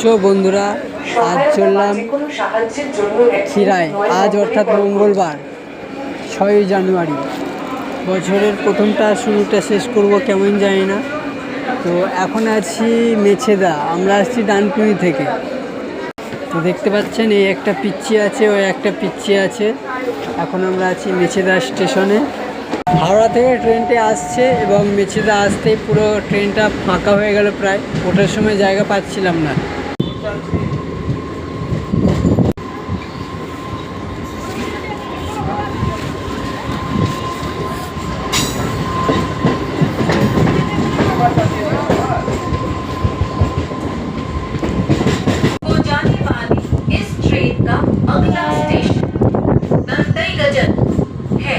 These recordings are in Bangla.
সো বন্ধুরা, আজ চললাম খিরায়। আজ অর্থাৎ মঙ্গলবার 6ই জানুয়ারি। বছরের প্রথমটা শুরুটা শেষ করব কেমন জানি না। তো এখন আছি মেছেদা, আমরা আসছি ডানকুনি থেকে। তো দেখতে পাচ্ছেন এই একটা পিচ্চি আছে, ওই একটা পিচ্চি আছে। এখন আমরা আছি মেছেদা স্টেশনে। হাওড়া থেকে ট্রেনটি আসছে এবং মেছেদা আসতেই পুরো ট্রেনটা ফাঁকা হয়ে গেল। প্রায় ওঠার সময় জায়গা পাচ্ছিলাম না। अगला स्टेशन नंदई गजन है।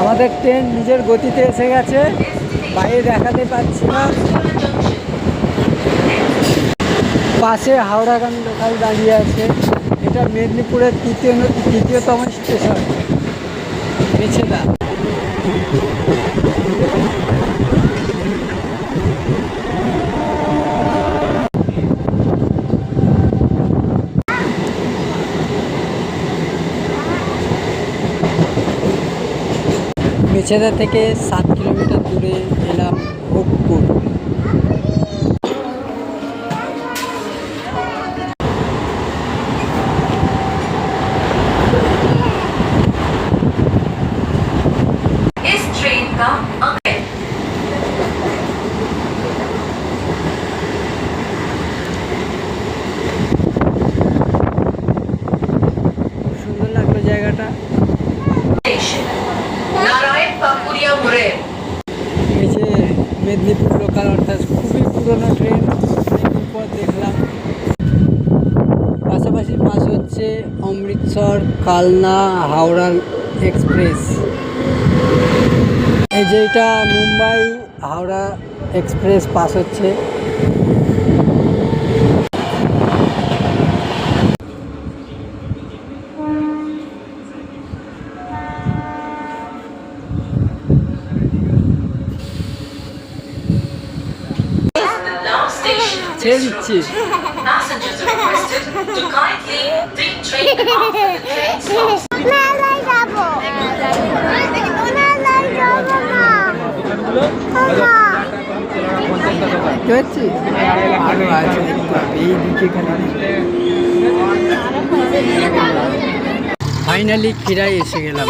আমাদের ট্রেন নিজের গতিতে এসে গেছে, বাইরে দেখাতে পাচ্ছি না। পাশে হাওড়াগামী লোকাল দাঁড়িয়ে আছে। এটা মেদিনীপুরের তৃতীয়তম স্টেশন মেছেদা। মেছেদা থেকে 7 কিলোমিটার দূরে এলাম ভোগপুর। इस ट्रेन का সুন্দর লাগলো জায়গাটা। এই যে মেদিনীপুর লোকাল, অর্থাৎ খুবই পুরোনো ট্রেন, অনেকদিন পর দেখলাম। পাশাপাশি পাস হচ্ছে অমৃতসর কালনা হাওড়া এক্সপ্রেস। এই যে এটা মুম্বাই হাওড়া এক্সপ্রেস পাস হচ্ছে। ছেড়ে দিচ্ছি। Passengers are requested to kindly take train after the train stops. দেখতে পাচ্ছি আরো আছে, দেখতে পাবে এই দিকে। ফাইনালি খিরায় এসে গেলাম।